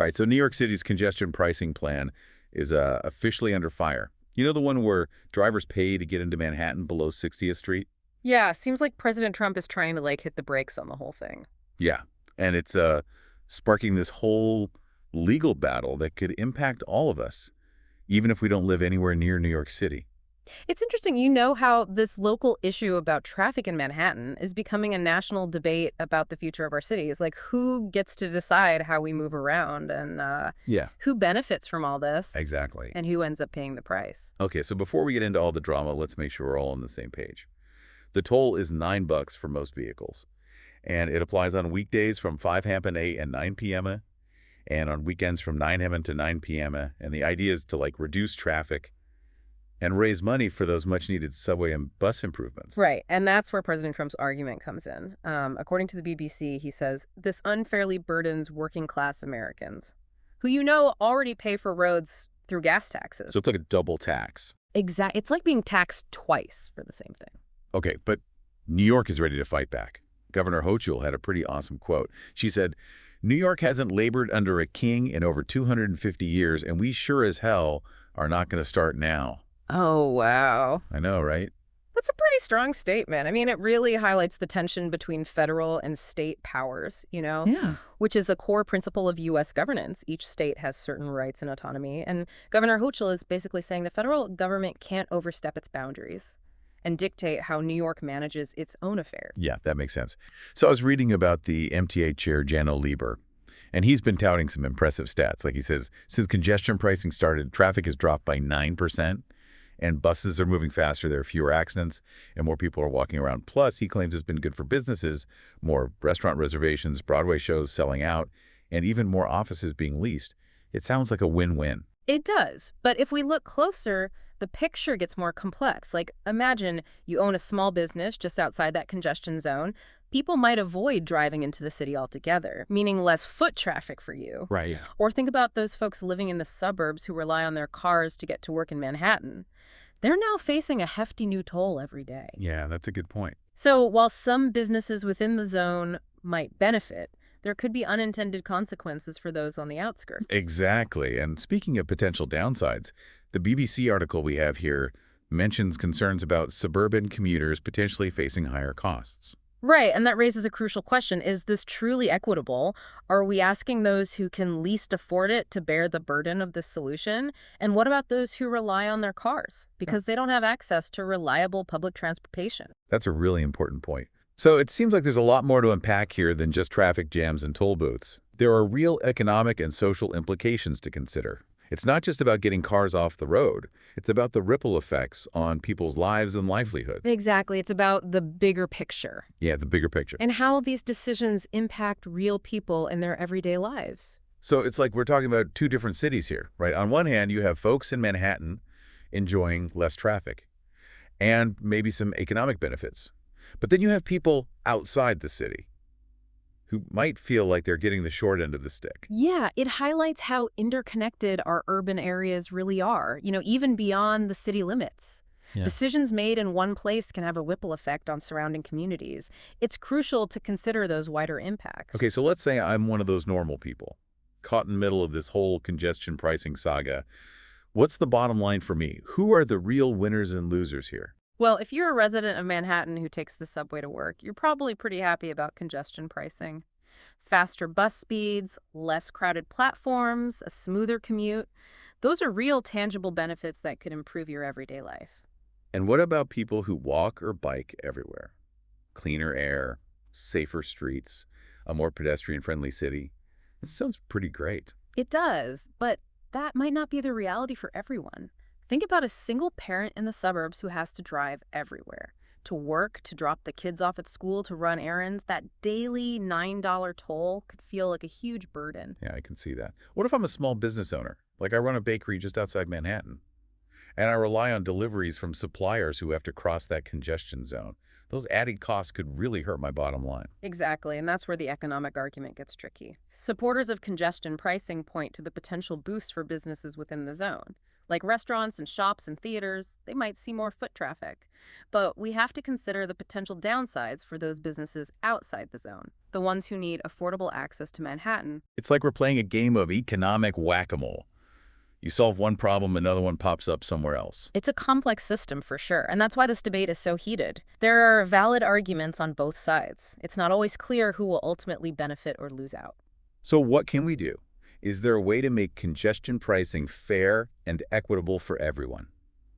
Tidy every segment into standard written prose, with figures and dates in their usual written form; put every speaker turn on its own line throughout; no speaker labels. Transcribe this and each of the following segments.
All right, so New York City's congestion pricing plan is officially under fire. You know the one where drivers pay to get into Manhattan below 60th Street?
Yeah, seems like President Trump is trying to hit the brakes on the whole thing.
Yeah, and it's sparking this whole legal battle that could impact all of us, even if we don't live anywhere near New York City.
It's interesting, you know how this local issue about traffic in Manhattan is becoming a national debate about the future of our cities. Like, who gets to decide how we move around and
Yeah,
who benefits from all this
exactly.
and who ends up paying the price?
Okay, so before we get into all the drama, let's make sure we're all on the same page. The toll is $9 for most vehicles, and it applies on weekdays from 5 a.m. and 9 p.m. and on weekends from 9 a.m. to 9 p.m. And the idea is to reduce traffic and raise money for those much-needed subway and bus improvements.
Right, and that's where President Trump's argument comes in. According to the BBC, he says, this unfairly burdens working-class Americans, who already pay for roads through gas taxes.
So it's like a double tax.
It's like being taxed twice for the same thing.
Okay, but New York is ready to fight back. Governor Hochul had a pretty awesome quote. She said, "New York hasn't labored under a king in over 250 years, and we sure as hell are not going to start now."
Oh, wow.
I know, right?
That's a pretty strong statement. I mean, it really highlights the tension between federal and state powers,
Yeah.
which is a core principle of U.S. governance. Each state has certain rights and autonomy. And Governor Hochul is basically saying the federal government can't overstep its boundaries and dictate how New York manages its own affairs.
Yeah, that makes sense. So I was reading about the MTA chair, Jano Lieber, and he's been touting some impressive stats. Like he says, since congestion pricing started, traffic has dropped by 9%, and buses are moving faster, there are fewer accidents, and more people are walking around. Plus, he claims it's been good for businesses, more restaurant reservations, Broadway shows selling out, and even more offices being leased. It sounds like a win-win.
It does. But if we look closer, the picture gets more complex. Like, imagine you own a small business just outside that congestion zone. People might avoid driving into the city altogether, meaning less foot traffic for you.
Right.
Or think about those folks living in the suburbs who rely on their cars to get to work in Manhattan. They're now facing a hefty new toll every day.
Yeah, that's a good point.
So while some businesses within the zone might benefit, there could be unintended consequences for those on the outskirts.
Exactly. And speaking of potential downsides, the BBC article we have here mentions concerns about suburban commuters potentially facing higher costs.
Right, and that raises a crucial question. Is this truly equitable? Are we asking those who can least afford it to bear the burden of this solution? And what about those who rely on their cars because they don't have access to reliable public transportation?
That's a really important point. So it seems like there's a lot more to unpack here than just traffic jams and toll booths. There are real economic and social implications to consider. It's not just about getting cars off the road. It's about the ripple effects on people's lives and livelihood.
Exactly. It's about the bigger picture
Yeah, the bigger picture.
and how these decisions impact real people in their everyday lives.
So it's like we're talking about two different cities here, right? On one hand, you have folks in Manhattan enjoying less traffic and maybe some economic benefits. But then you have people outside the city who might feel like they're getting the short end of the stick.
Yeah, it highlights how interconnected our urban areas really are, even beyond the city limits.
Yeah.
Decisions made in one place can have a ripple effect on surrounding communities. It's crucial to consider those wider impacts.
Okay, so let's say I'm one of those normal people, caught in the middle of this whole congestion pricing saga. What's the bottom line for me? Who are the real winners and losers here?
Well, if you're a resident of Manhattan who takes the subway to work, you're probably pretty happy about congestion pricing. Faster bus speeds, less crowded platforms, a smoother commute. Those are real tangible benefits that could improve your everyday life.
And what about people who walk or bike everywhere? Cleaner air, safer streets, a more pedestrian-friendly city. It sounds pretty great.
It does, but that might not be the reality for everyone. Think about a single parent in the suburbs who has to drive everywhere. To work, to drop the kids off at school, to run errands. That daily $9 toll could feel like a huge burden.
Yeah, I can see that. What if I'm a small business owner? Like I run a bakery just outside Manhattan, and I rely on deliveries from suppliers who have to cross that congestion zone. Those added costs could really hurt my bottom line.
Exactly, and that's where the economic argument gets tricky. Supporters of congestion pricing point to the potential boost for businesses within the zone. Like restaurants and shops and theaters, they might see more foot traffic. But we have to consider the potential downsides for those businesses outside the zone. the ones who need affordable access to Manhattan.
It's like we're playing a game of economic whack-a-mole. You solve one problem, another one pops up somewhere else.
It's a complex system for sure, and that's why this debate is so heated. There are valid arguments on both sides. It's not always clear who will ultimately benefit or lose out.
So what can we do? Is there a way to make congestion pricing fair and equitable for everyone?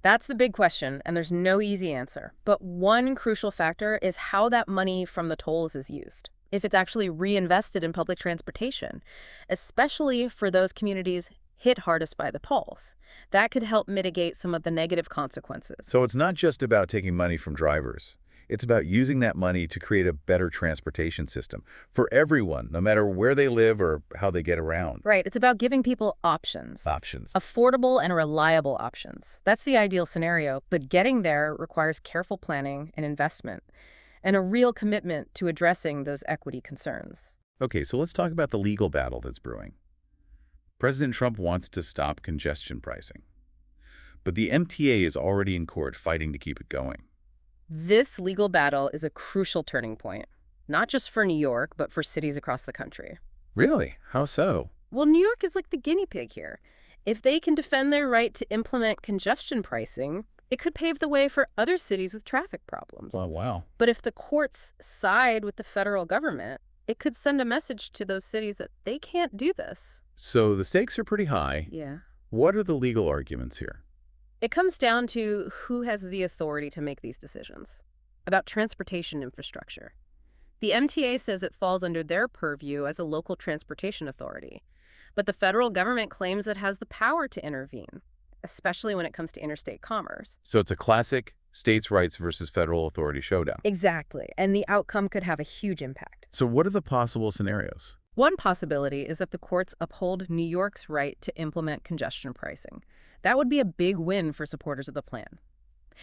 That's the big question, and there's no easy answer. But one crucial factor is how that money from the tolls is used. If it's actually reinvested in public transportation, especially for those communities hit hardest by the tolls, that could help mitigate some of the negative consequences.
So it's not just about taking money from drivers. It's about using that money to create a better transportation system for everyone, no matter where they live or how they get around.
Right, it's about giving people options.
Options.
Affordable and reliable options. That's the ideal scenario, but getting there requires careful planning and investment, and a real commitment to addressing those equity concerns.
Okay, so let's talk about the legal battle that's brewing. President Trump wants to stop congestion pricing, but the MTA is already in court fighting to keep it going.
This legal battle is a crucial turning point, not just for New York, but for cities across the country.
Really? How so?
Well, New York is like the guinea pig here. If they can defend their right to implement congestion pricing, it could pave the way for other cities with traffic problems.
Well, wow.
But if the courts side with the federal government, it could send a message to those cities that they can't do this.
So the stakes are pretty high.
Yeah.
What are the legal arguments here?
It comes down to who has the authority to make these decisions about transportation infrastructure. The MTA says it falls under their purview as a local transportation authority, but the federal government claims it has the power to intervene, especially when it comes to interstate commerce.
So it's a classic states' rights versus federal authority showdown.
Exactly, and the outcome could have a huge impact.
So what are the possible scenarios?
One possibility is that the courts uphold New York's right to implement congestion pricing. That would be a big win for supporters of the plan.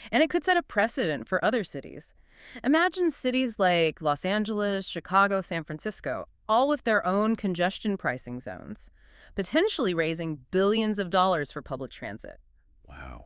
And it could set a precedent for other cities. Imagine cities like Los Angeles, Chicago, San Francisco, all with their own congestion pricing zones, potentially raising billions of dollars for public transit.
Wow,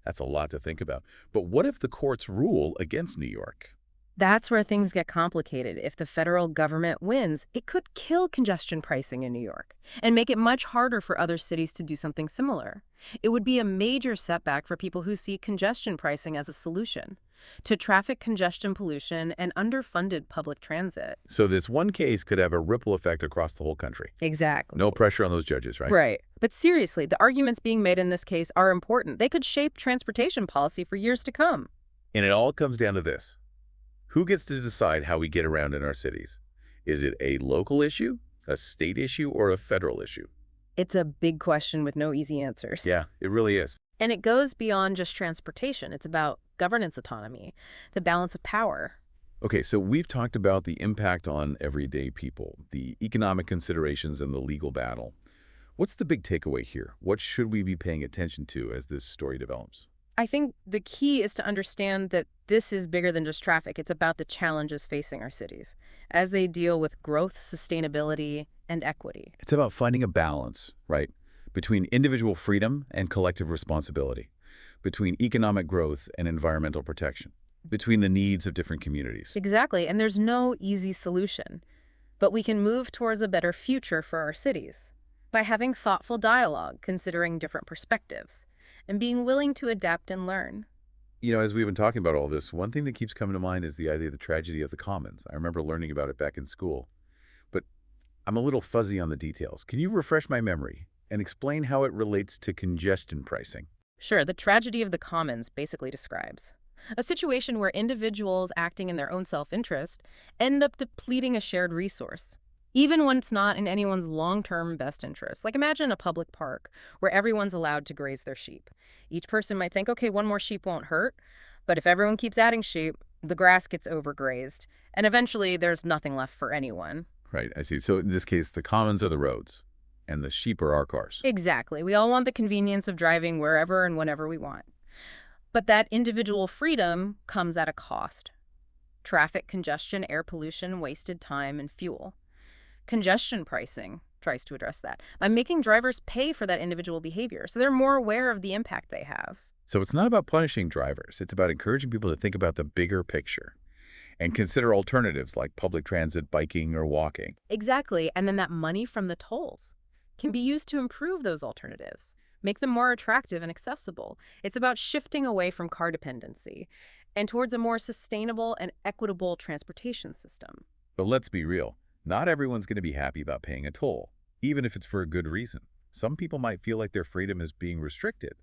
that's a lot to think about. But what if the courts rule against New York?
That's where things get complicated. If the federal government wins, it could kill congestion pricing in New York and make it much harder for other cities to do something similar. It would be a major setback for people who see congestion pricing as a solution to traffic congestion pollution and underfunded public transit.
So this one case could have a ripple effect across the whole country.
Exactly.
No pressure on those judges, right?
Right. But seriously, the arguments being made in this case are important. They could shape transportation policy for years to come.
And it all comes down to this. Who gets to decide how we get around in our cities? Is it a local issue, a state issue, or a federal issue?
It's a big question with no easy answers.
Yeah, it really is.
And it goes beyond just transportation. It's about governance autonomy, the balance of power.
Okay, so we've talked about the impact on everyday people, the economic considerations, and the legal battle. What's the big takeaway here? What should we be paying attention to as this story develops?
I think the key is to understand that this is bigger than just traffic. It's about the challenges facing our cities as they deal with growth, sustainability, and equity.
It's about finding a balance, right, between individual freedom and collective responsibility, between economic growth and environmental protection, between the needs of different communities.
Exactly, and there's no easy solution. But we can move towards a better future for our cities by having thoughtful dialogue, considering different perspectives, and being willing to adapt and learn.
You know, as we've been talking about all this, one thing that keeps coming to mind is the idea of the tragedy of the commons. I remember learning about it back in school, but I'm a little fuzzy on the details. Can you refresh my memory and explain how it relates to congestion pricing?
Sure, the tragedy of the commons basically describes a situation where individuals acting in their own self-interest end up depleting a shared resource, even when it's not in anyone's long-term best interest. Like imagine a public park where everyone's allowed to graze their sheep. Each person might think, okay, one more sheep won't hurt, but if everyone keeps adding sheep, the grass gets overgrazed, and eventually there's nothing left for anyone.
Right, I see. So in this case, the commons are the roads, and the sheep are our cars.
Exactly. We all want the convenience of driving wherever and whenever we want. But that individual freedom comes at a cost. Traffic congestion, air pollution, wasted time, and fuel. Congestion pricing tries to address that by making drivers pay for that individual behavior, so they're more aware of the impact they have.
So it's not about punishing drivers. It's about encouraging people to think about the bigger picture. And consider alternatives like public transit, biking, or walking.
Exactly, and then that money from the tolls can be used to improve those alternatives, make them more attractive and accessible. It's about shifting away from car dependency and towards a more sustainable and equitable transportation system.
But let's be real, not everyone's going to be happy about paying a toll, even if it's for a good reason. Some people might feel like their freedom is being restricted,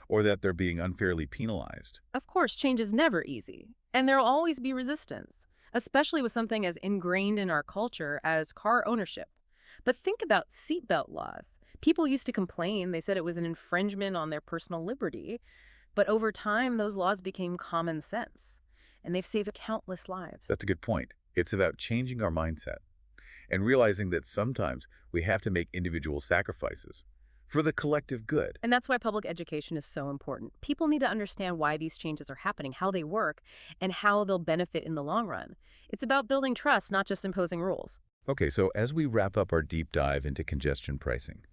or that they're being unfairly penalized.
Of course, change is never easy, and there'll always be resistance, especially with something as ingrained in our culture as car ownership. But think about seatbelt laws. People used to complain, they said it was an infringement on their personal liberty, but over time, those laws became common sense, and they've saved countless lives.
That's a good point. It's about changing our mindset and realizing that sometimes we have to make individual sacrifices for the collective good.
And that's why public education is so important. People need to understand why these changes are happening, how they work, and how they'll benefit in the long run. It's about building trust, not just imposing rules.
Okay, so as we wrap up our deep dive into congestion pricing,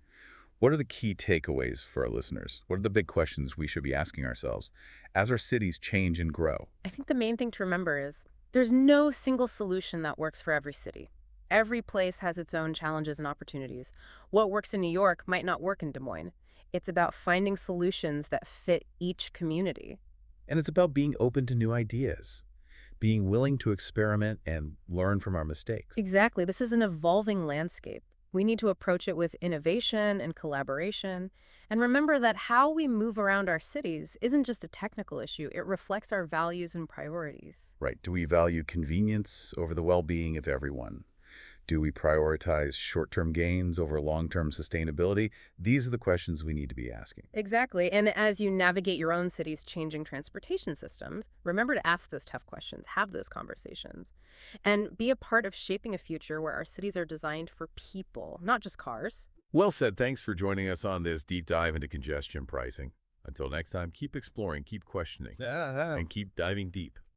what are the key takeaways for our listeners? What are the big questions we should be asking ourselves as our cities change and grow?
I think the main thing to remember is there's no single solution that works for every city. Every place has its own challenges and opportunities. What works in New York might not work in Des Moines. It's about finding solutions that fit each community.
And it's about being open to new ideas, being willing to experiment and learn from our mistakes.
Exactly. This is an evolving landscape. We need to approach it with innovation and collaboration. And remember that how we move around our cities isn't just a technical issue, it reflects our values and priorities.
Right. Do we value convenience over the well-being of everyone? Do we prioritize short-term gains over long-term sustainability? These are the questions we need to be asking.
Exactly. And as you navigate your own city's changing transportation systems, remember to ask those tough questions, have those conversations, and be a part of shaping a future where our cities are designed for people, not just cars.
Well said. Thanks for joining us on this deep dive into congestion pricing. Until next time, keep exploring, keep questioning, and keep diving deep.